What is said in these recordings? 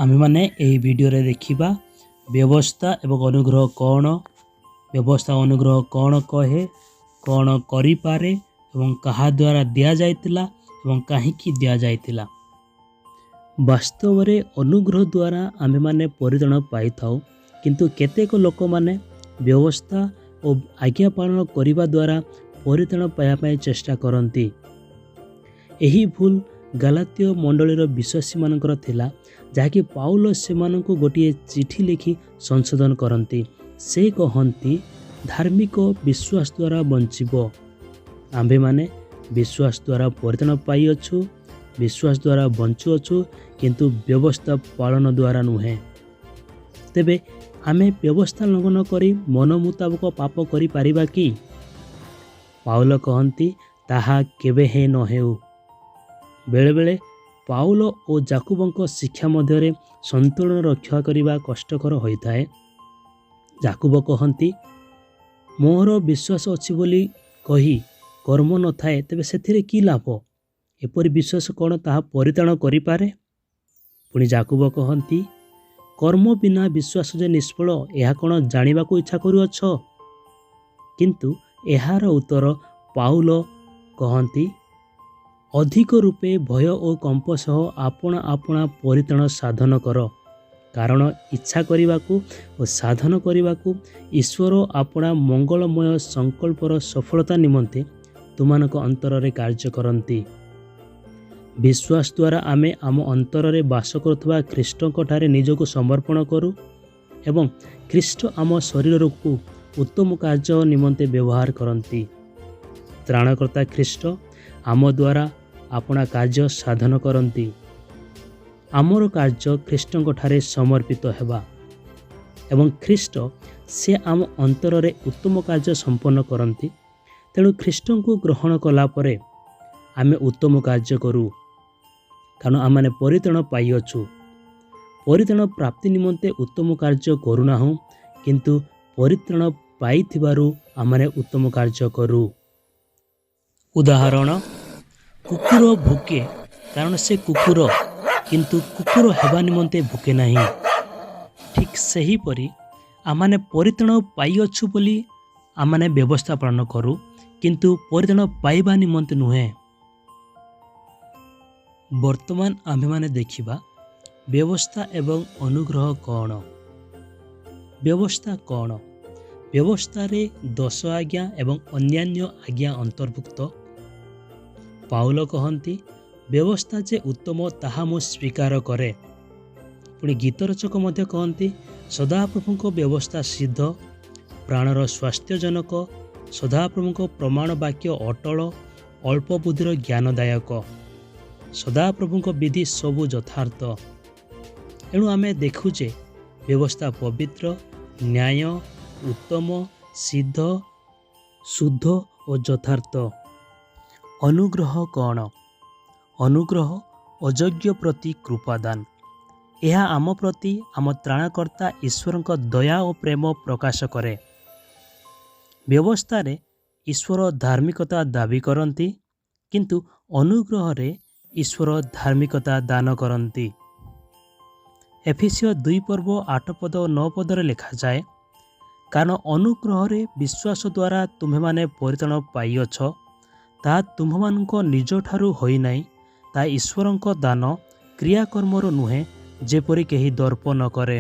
आमेमाने एही भिडियोरे देखिबा व्यवस्था एवं अनुग्रह कौन, व्यवस्था अनुग्रह कौन कहे, कौन करि पारे एवं कहा द्वारा दिया जाइतिला एवं काहीकि दिया जाइतिला। वास्तव रे अनुग्रह द्वारा आमेमाने परित्राण पाई थाउ, किंतु केतेक लोक माने व्यवस्था और आज्ञा पालन करिबा द्वारा परित्राण पाइबा पई चेष्टा करंती। एही भूल गालातिय मंडलीर विश्वासी मानकर थिला, जहाँकि पाउल सेमानंकु गोटिए चिठी लिखि संशोधन करंती। से कहंती धार्मिक विश्वास द्वारा बंचिबो। आम्भे माने विश्वास द्वारा परित्राण पाई अछु, विश्वास द्वारा बंचु अछु, किंतु व्यवस्था पालन द्वारा नुहे। तेबे आमे व्यवस्था लंघन करी मन मुताबक पाप करि पारिबा कि? पाउल कहंती ताहा केबे हे न हेउ। बेले बेले पाउल और जाकुबंक शिक्षा मध्यरे संतुलन रक्षा करिबा कष्टकर होइथाए। जाकुब कहंती मोर विश्वास अछि बोली कही कर्म न थाए तेबे सेथिरे की लाभ? एपरि विश्वास कोन ताहा परित्राण करि पारे? पुणी जाकुब कहंती कर्म बिना विश्वास जे निष्फल एहा कोन जानिबाकू इच्छा करूअछ? किंतु एहार उत्तर पाउल कहंती अधिक रूपे भय और कंप सह आपणा आपणा परित्राण साधन कर, कारण इच्छा करिबाकू और साधन करिबाकू ईश्वर आपणा मंगलमय संकल्पर सफलता निमंते तुमानक अंतर रे कार्य करंती। विश्वास द्वारा आमे आम अंतर रे वास करुवा ख्रीष्टक ठारे निजको समर्पण करू एवं ख्रीष्ट आम शरीर को उत्तम कार्य निमंते व्यवहार करंती। त्राणकर्ता ख्रीष्ट आम द्वारा अपना कार्य साधन करंती। आमर कार्य ख्रीष्टक ठारे समर्पित हेबा एवं ख्रीष्ट से आम अंतर रे उत्तम कार्य संपन्न करंती। तेणु ख्रीष्ट को ग्रहण कला परे आमे उत्तम कार्य करू, कारण आमने परित्राण पाई अछु। परित्राण प्राप्ति निमंते उत्तम कार्य करूनाहु, किंतु परित्राण पाई थिबारु आमने उत्तम कार्य करू। उदाहरण, कुकुर भुके कारण से कुकुर, किंतु कुकुर हेबा निमंते भुके नहीं। ठीक सही परी आमाने परित्राण पाई अछु बोली आमाने व्यवस्था पालन करू, किंतु परित्राण पाइबा निमंते नुहे। वर्तमान आम्भे माने देखिबा व्यवस्था एवं अनुग्रह कौन। व्यवस्था कौन? व्यवस्था रे 10 आज्ञा एवं अन्यान्य आज्ञा अंतर्भुक्त। पाउल कहंती व्यवस्था जे उत्तम ताहा मु स्वीकार करे। पुणी गीत रचक मध्य कहंती सदाप्रभुक व्यवस्था सिद्ध, प्राणर स्वास्थ्यजनक, सदाप्रभुक प्रमाण वाक्य अटल, अल्प बुद्धिर ज्ञानदायक, सदाप्रभुक विधि सबु यथार्थ। एणु आमे देखुचे व्यवस्था पवित्र, न्याय, उत्तम, सिद्ध, शुद्ध और यथार्थ। अनुग्रह कौन? अनुग्रह अयोग्य प्रति कृपादान। यह आम प्रति आम त्राणकर्ता ईश्वर का दया और प्रेम प्रकाश करे। व्यवस्था रे ईश्वर धार्मिकता दाबी करंती, किंतु अनुग्रह रे ईश्वर धार्मिकता दान करंती। एफिसियो 2 पर्व 8 पद और 9 पदरे लिखा जाए, कारण अनुग्रह रे विश्वास द्वारा तुम्हें माने परित्राण पाइअछ, ता तुम्हमानक निज ठारू होई नाही, ता ईश्वरक दान क्रियाकर्मर नुहे, जेपरि केही दर्प न करे।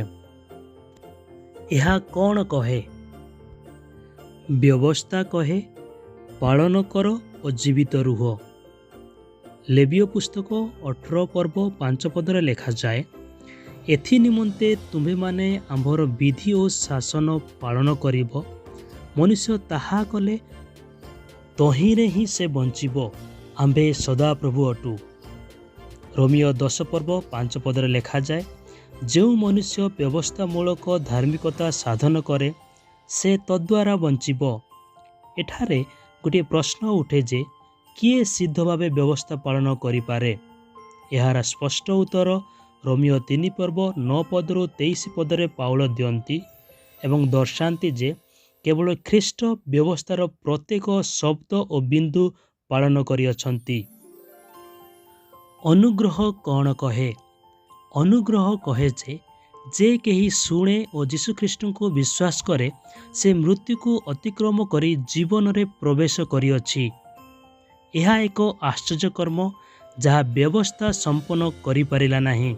यह कौन कहे? व्यवस्था कहे पालन कर और जीवित रुह। लेविय पुस्तक 18 पर्व 5 पदरे लिखा जाए, एथि निमंते तुम्हें माने आम्भर विधि और शासन पालन करिब, मनुष्य ताहा कले तहिरे ही से बंचिबो, आम्भे सदा प्रभु अटू। रोमियो 10 पर्व 5 पदरे लिखा जाए, जो मनुष्य व्यवस्थामूलक धार्मिकता साधन करे से तद्वारा बंचिबो। एठारे गोटे प्रश्न उठे जे किए सिद्ध भावे व्यवस्था पालन करि पारे? एहार स्पष्ट उत्तर रोमियो 3 पर्व 9 पदरु 23 पदरे पाउल दियंती एवं दर्शांती जे केवल ख्रीष्ट व्यवस्थार प्रत्येक शब्द और बिंदु पालन करिअछंती। अनुग्रह कौन कहे? ଅନୁଗ୍ରହ କହେ ଯେ କେହି ଶୁଣେ ଓ ଯୀଶୁଖ୍ରୀଷ୍ଟଙ୍କୁ ବିଶ୍ୱାସ କରେ ସେ ମୃତ୍ୟୁକୁ ଅତିକ୍ରମ କରି ଜୀବନରେ ପ୍ରବେଶ କରିଅଛି। ଏହା ଏକ ଆଶ୍ଚର୍ଯ୍ୟ କର୍ମ ଯାହା ବ୍ୟବସ୍ଥା ସମ୍ପନ୍ନ କରିପାରିଲା ନାହିଁ।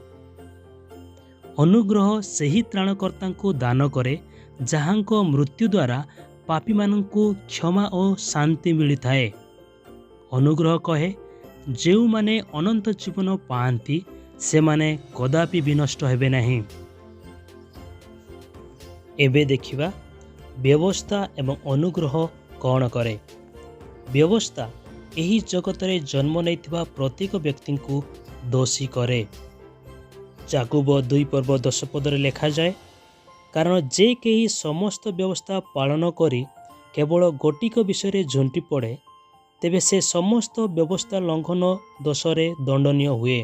ଅନୁଗ୍ରହ ସେହି ତ୍ରାଣକର୍ତ୍ତାଙ୍କୁ ଦାନ କରେ ଯାହାଙ୍କ ମୃତ୍ୟୁ ଦ୍ୱାରା ପାପୀମାନଙ୍କୁ କ୍ଷମା ଓ ଶାନ୍ତି ମିଳିଥାଏ। ଅନୁଗ୍ରହ କହେ ଯେଉଁମାନେ ଅନନ୍ତ ଜୀବନ ପାଆନ୍ତି ସେମାନେ କଦାପି ବିନଷ୍ଟ ହେବେ ନାହିଁ। ଏବେ ଦେଖିବା ବ୍ୟବସ୍ଥା ଏବଂ ଅନୁଗ୍ରହ କ'ଣ କରେ। ବ୍ୟବସ୍ଥା ଏହି ଜଗତରେ ଜନ୍ମ ନେଇଥିବା ପ୍ରତ୍ୟେକ ବ୍ୟକ୍ତିଙ୍କୁ ଦୋଷୀ କରେ। ଯାକୁବ 2:10 ଲେଖାଯାଏ, କାରଣ ଯେ କେହି ସମସ୍ତ ବ୍ୟବସ୍ଥା ପାଳନ କରି କେବଳ ଗୋଟିକ ବିଷୟରେ ଝୁଣ୍ଟି ପଡ଼େ ତେବେ ସେ ସମସ୍ତ ବ୍ୟବସ୍ଥା ଲଙ୍ଘନ ଦୋଷରେ ଦଣ୍ଡନୀୟ ହୁଏ।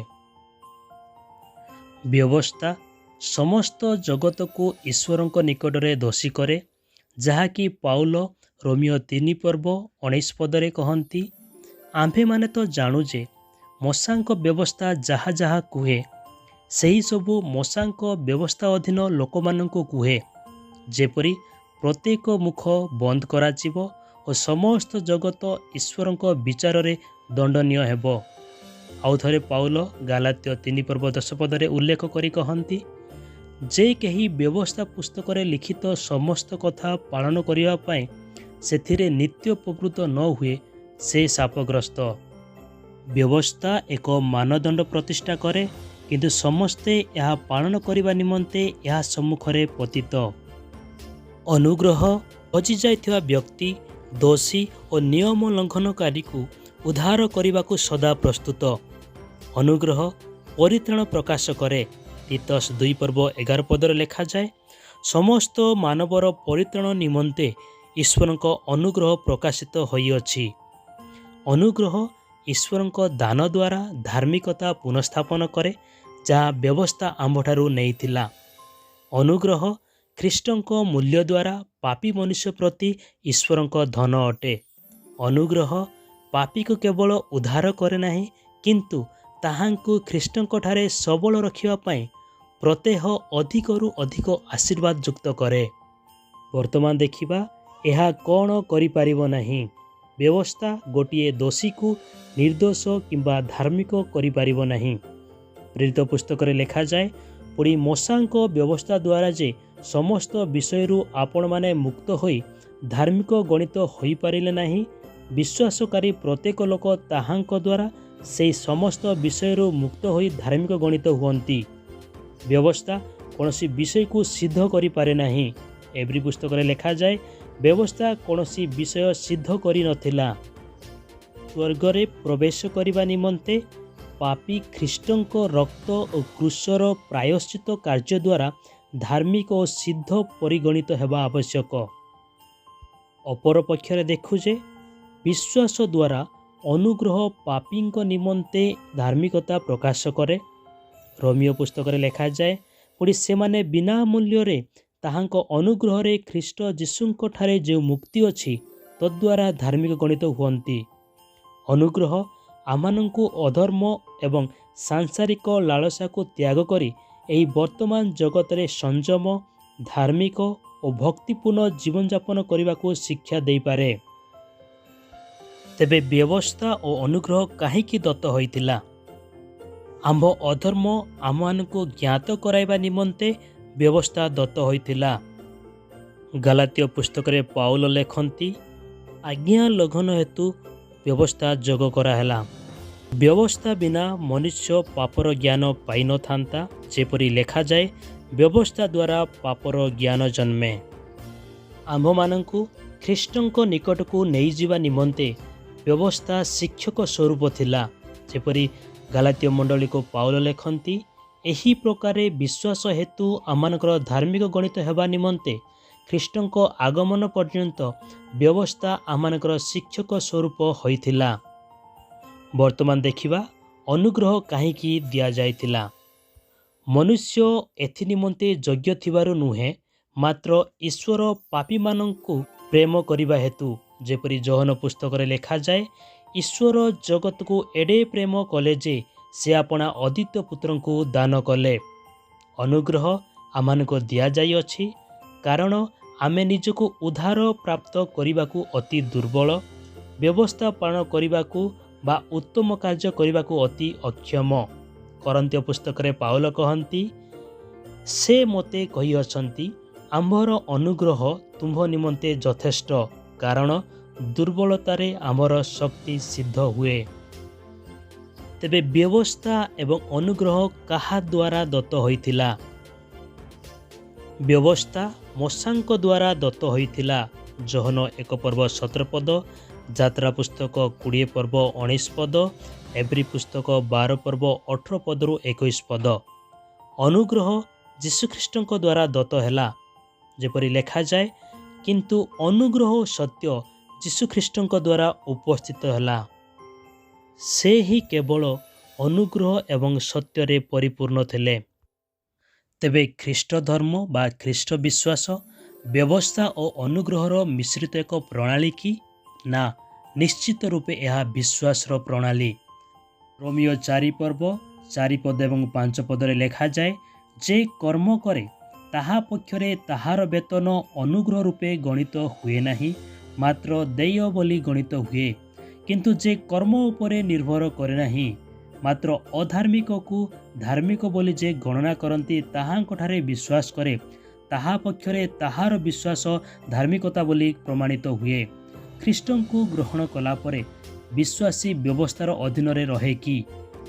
ବ୍ୟବସ୍ଥା ସମସ୍ତ ଜଗତକୁ ଈଶ୍ୱରଙ୍କ ନିକଟରେ ଦୋଷୀ କରେ, ଯାହାକି ପାଉଲ ରୋମିଓ 3:19 କହନ୍ତି, ଆମ୍ଭେମାନେ ତ ଜାଣୁ ଯେ ମୋଶାଙ୍କ ବ୍ୟବସ୍ଥା ଯାହା ଯାହା କୁହେ ସେହିସବୁ ମୋଶାଙ୍କ ବ୍ୟବସ୍ଥା ଅଧୀନ ଲୋକମାନଙ୍କୁ କୁହେ, ଯେପରି ପ୍ରତ୍ୟେକ ମୁଖ ବନ୍ଦ କରାଯିବ ଓ ସମସ୍ତ ଜଗତ ଈଶ୍ୱରଙ୍କ ବିଚାରରେ ଦଣ୍ଡନୀୟ ହେବ। ଆଉ ଥରେ ପାଉଲ ଗାଲାତ୍ୟ 3:10 ଉଲ୍ଲେଖ କରି କହନ୍ତି, ଯେ କେହି ବ୍ୟବସ୍ଥା ପୁସ୍ତକରେ ଲିଖିତ ସମସ୍ତ କଥା ପାଳନ କରିବା ପାଇଁ ସେଥିରେ ନିତ୍ୟ ପ୍ରବୃତ୍ତ ନ ହୁଏ ସେ ଶାପଗ୍ରସ୍ତ। ବ୍ୟବସ୍ଥା ଏକ ମାନଦଣ୍ଡ ପ୍ରତିଷ୍ଠା କରେ, କିନ୍ତୁ ସମସ୍ତେ ଏହା ପାଳନ କରିବା ନିମନ୍ତେ ଏହା ସମ୍ମୁଖରେ ପତିତ। ଅନୁଗ୍ରହ ହଜିଯାଇଥିବା ବ୍ୟକ୍ତି, ଦୋଷୀ ଓ ନିୟମ ଲଙ୍ଘନକାରୀକୁ ଉଦ୍ଧାର କରିବାକୁ ସଦା ପ୍ରସ୍ତୁତ। ଅନୁଗ୍ରହ ପରିତ୍ରାଣ ପ୍ରକାଶ କରେ। ତିତସ 2:11 ଲେଖାଯାଏ, ସମସ୍ତ ମାନବର ପରିତ୍ରାଣ ନିମନ୍ତେ ଈଶ୍ୱରଙ୍କ ଅନୁଗ୍ରହ ପ୍ରକାଶିତ ହୋଇଅଛି। ଅନୁଗ୍ରହ ଈଶ୍ୱରଙ୍କ ଦାନ ଦ୍ୱାରା ଧାର୍ମିକତା ପୁନଃସ୍ଥାପନ କରେ ଯାହା ବ୍ୟବସ୍ଥା ଆମ୍ଭଠାରୁ ନେଇଥିଲା। ଅନୁଗ୍ରହ ଖ୍ରୀଷ୍ଟଙ୍କ ମୂଲ୍ୟ ଦ୍ୱାରା ପାପୀ ମନୁଷ୍ୟ ପ୍ରତି ଈଶ୍ୱରଙ୍କ ଧନ ଅଟେ। ଅନୁଗ୍ରହ ପାପୀକୁ କେବଳ ଉଦ୍ଧାର କରେ ନାହିଁ, କିନ୍ତୁ ତାହାଙ୍କୁ ଖ୍ରୀଷ୍ଟଙ୍କଠାରେ ସବଳ ରଖିବା ପାଇଁ ପ୍ରତ୍ୟହ ଅଧିକରୁ ଅଧିକ ଆଶୀର୍ବାଦ ଯୁକ୍ତ କରେ। ବର୍ତ୍ତମାନ ଦେଖିବା ଏହା କ'ଣ କରିପାରିବ ନାହିଁ। ବ୍ୟବସ୍ଥା ଗୋଟିଏ ଦୋଷୀକୁ ନିର୍ଦ୍ଦୋଷ କିମ୍ବା ଧାର୍ମିକ କରିପାରିବ ନାହିଁ। ପ୍ରେରିତ ପୁସ୍ତକରେ ଲେଖାଯାଏ, ପୁଣି ମୋଶାଙ୍କ ବ୍ୟବସ୍ଥା ଦ୍ୱାରା ଯେ ସମସ୍ତ ବିଷୟରୁ ଆପଣମାନେ ମୁକ୍ତ ହୋଇ ଧାର୍ମିକ ଗଣିତ ହୋଇପାରିଲେ ନାହିଁ, ବିଶ୍ୱାସକାରୀ ପ୍ରତ୍ୟେକ ଲୋକ ତାହାଙ୍କ ଦ୍ୱାରା ସେହି ସମସ୍ତ ବିଷୟରୁ ମୁକ୍ତ ହୋଇ ଧାର୍ମିକ ଗଣିତ ହୁଅନ୍ତି। ବ୍ୟବସ୍ଥା କୌଣସି ବିଷୟକୁ ସିଦ୍ଧ କରିପାରେ ନାହିଁ। ଏବ୍ରୀ ପୁସ୍ତକରେ ଲେଖାଯାଏ, ବ୍ୟବସ୍ଥା କୌଣସି ବିଷୟ ସିଦ୍ଧ କରିନଥିଲା। ସ୍ୱର୍ଗରେ ପ୍ରବେଶ କରିବା ନିମନ୍ତେ ପାପୀ ଖ୍ରୀଷ୍ଟଙ୍କ ରକ୍ତ ଓ କ୍ରୁଶର ପ୍ରାୟଶ୍ଚିତ କାର୍ଯ୍ୟ ଦ୍ୱାରା ଧାର୍ମିକ ଓ ସିଦ୍ଧ ପରିଗଣିତ ହେବା ଆବଶ୍ୟକ। ଅପରପକ୍ଷରେ ଦେଖୁ ଯେ ବିଶ୍ୱାସ ଦ୍ୱାରା ଅନୁଗ୍ରହ ପାପୀଙ୍କ ନିମନ୍ତେ ଧାର୍ମିକତା ପ୍ରକାଶ କରେ। ରୋମିଓ ପୁସ୍ତକରେ ଲେଖାଯାଏ, ପୁଣି ସେମାନେ ବିନା ମୂଲ୍ୟରେ ତାହାଙ୍କ ଅନୁଗ୍ରହରେ ଖ୍ରୀଷ୍ଟ ଯୀଶୁଙ୍କଠାରେ ଯେଉଁ ମୁକ୍ତି ଅଛି ତଦ୍ୱାରା ଧାର୍ମିକ ଗଣିତ ହୁଅନ୍ତି। ଅନୁଗ୍ରହ ଆମମାନଙ୍କୁ ଅଧର୍ମ ଏବଂ ସାଂସାରିକ ଲାଳସାକୁ ତ୍ୟାଗ କରି ଏହି ବର୍ତ୍ତମାନ ଜଗତରେ ସଂଯମ, ଧାର୍ମିକ ଓ ଭକ୍ତିପୂର୍ଣ୍ଣ ଜୀବନଯାପନ କରିବାକୁ ଶିକ୍ଷା ଦେଇପାରେ। ତେବେ ବ୍ୟବସ୍ଥା ଓ ଅନୁଗ୍ରହ କାହିଁକି ଦତ୍ତ ହୋଇଥିଲା? ଆମ୍ଭ ଅଧର୍ମ ଆମମାନଙ୍କୁ ଜ୍ଞାତ କରାଇବା ନିମନ୍ତେ ବ୍ୟବସ୍ଥା ଦତ୍ତ ହୋଇଥିଲା। ଗାଲାତ୍ୟ ପୁସ୍ତକରେ ପାଉଲ ଲେଖନ୍ତି, ଆଜ୍ଞା ଲଙ୍ଘନ ହେତୁ ବ୍ୟବସ୍ଥା ଯୋଗ କରାହେଲା। ବ୍ୟବସ୍ଥା ବିନା ମନୁଷ୍ୟ ପାପର ଜ୍ଞାନ ପାଇନଥାନ୍ତା, ଯେପରି ଲେଖାଯାଏ, ବ୍ୟବସ୍ଥା ଦ୍ୱାରା ପାପର ଜ୍ଞାନ ଜନ୍ମେ। ଆମ୍ଭମାନଙ୍କୁ ଖ୍ରୀଷ୍ଟଙ୍କ ନିକଟକୁ ନେଇଯିବା ନିମନ୍ତେ ବ୍ୟବସ୍ଥା ଶିକ୍ଷକ ସ୍ୱରୂପ ଥିଲା। ଯେପରି ଗାଲାତ୍ୟ ମଣ୍ଡଳୀକୁ ପାଉଲ ଲେଖନ୍ତି, ଏହି ପ୍ରକାରେ ବିଶ୍ୱାସ ହେତୁ ଆମମାନଙ୍କର ଧାର୍ମିକ ଗଣିତ ହେବା ନିମନ୍ତେ ଖ୍ରୀଷ୍ଟଙ୍କ ଆଗମନ ପର୍ଯ୍ୟନ୍ତ ବ୍ୟବସ୍ଥା ଆମମାନଙ୍କର ଶିକ୍ଷକ ସ୍ୱରୂପ ହୋଇଥିଲା। ବର୍ତ୍ତମାନ ଦେଖିବା ଅନୁଗ୍ରହ କାହିଁକି ଦିଆଯାଇଥିଲା। ମନୁଷ୍ୟ ଏଥି ନିମନ୍ତେ ଯୋଗ୍ୟ ଥିବାରୁ ନୁହେଁ, ମାତ୍ର ଈଶ୍ୱର ପାପୀମାନଙ୍କୁ ପ୍ରେମ କରିବା ହେତୁ। ଯେପରି ଯୋହନ ପୁସ୍ତକରେ ଲେଖାଯାଏ, ଈଶ୍ୱର ଜଗତକୁ ଏଡ଼େ ପ୍ରେମ କଲେ ଯେ से आपणा अद्वितीय पुत्र को दान कले। अनुग्रह आमको दि जाइछि कारण आमे निजको उद्धार प्राप्त करने को अति दुर्बल, व्यवस्था पालन करने को बा उत्तम कार्य करने को अति अक्षम। करन्त्य पुस्तक रे पाउल कहती से मते कही अछंती आम्भर अनुग्रह तुम्भ निमंते यथेष्ट कारण दुर्बलतारे आमर शक्ति सिद्ध हुए। तेबे व्यवस्था एवं अनुग्रह कहा द्वारा दत्त होइथिला? व्यवस्था मूसाଙ୍କ द्वारा दत्त होइथिला। जोहन 1 पर्व 17 पद, यात्रा पुस्तक 20 पर्व 19 पद, एब्री पुस्तक 12 पर्व 18 पदरु 21 पद। अनुग्रह जीशुख्रीष्टଙ୍କ द्वारा दत्त हैला जेपरि लेखा जाए, किंतु अनुग्रह सत्य जीशुख्रीष्टଙ୍କ द्वारा उपस्थित हैला। से ही केवल अनुग्रह एवं सत्य रे परिपूर्ण थिले। तेबे ख्रीष्ट धर्म बा ख्रीष्ट विश्वास व्यवस्था और अनुग्रहर मिश्रित एक प्रणाली की ना? निश्चित रूपे यह विश्वास प्रणाली। रोमियो 4 पर्व 4 पद एवं 5 पदरे लेखा जाए, जे कर्म करे ताहा पक्षरे ताहार वेतन अनुग्रह रूपे गणित हुए नहीं, मात्र देय बोली गणित हुए। किंतु जे कर्म उपरे निर्भर करे नहीं, मात्र अधार्मिक को धार्मिक बोली जे गणना करती ताहांठारे विश्वास करे, ताहा पक्षरे ताहार विश्वास धार्मिकता बोली प्रमाणित हुए। ख्रीष्टन को ग्रहण कला परे विश्वासी व्यवस्थार अधीन रे रहे कि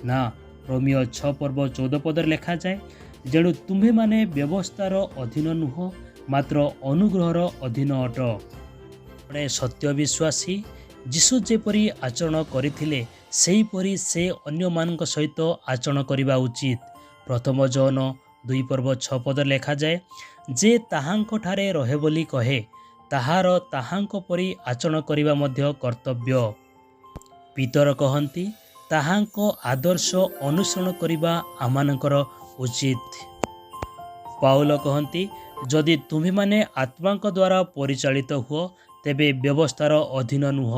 ना? रोमियो 6 पर्व 14 पदर लेखा जाए, जेणु तुम्हे माने व्यवस्थार अधीन नुह, मात्र अनुग्रहर अधीन अट। सत्य विश्वासी जीशु जेपरी आचरण करथिले सेहीपरी से अन्य मानक सहित आचरण करबा उचित। प्रथम जन 2 पर्व 6 पद लेखा जाए, जे ताहांक ठारे रहे बोली कहे ताहार ताहांक परी आचरण करबा मध्य कर्तव्य। पीतर कहती ताहांक आदर्श अनुसरण करबा आमानकर उचित। पाउल कहती जदि तुम्ही माने आत्मांक द्वारा परिचालित हुओ तेबे व्यवस्थार अधीन नुह,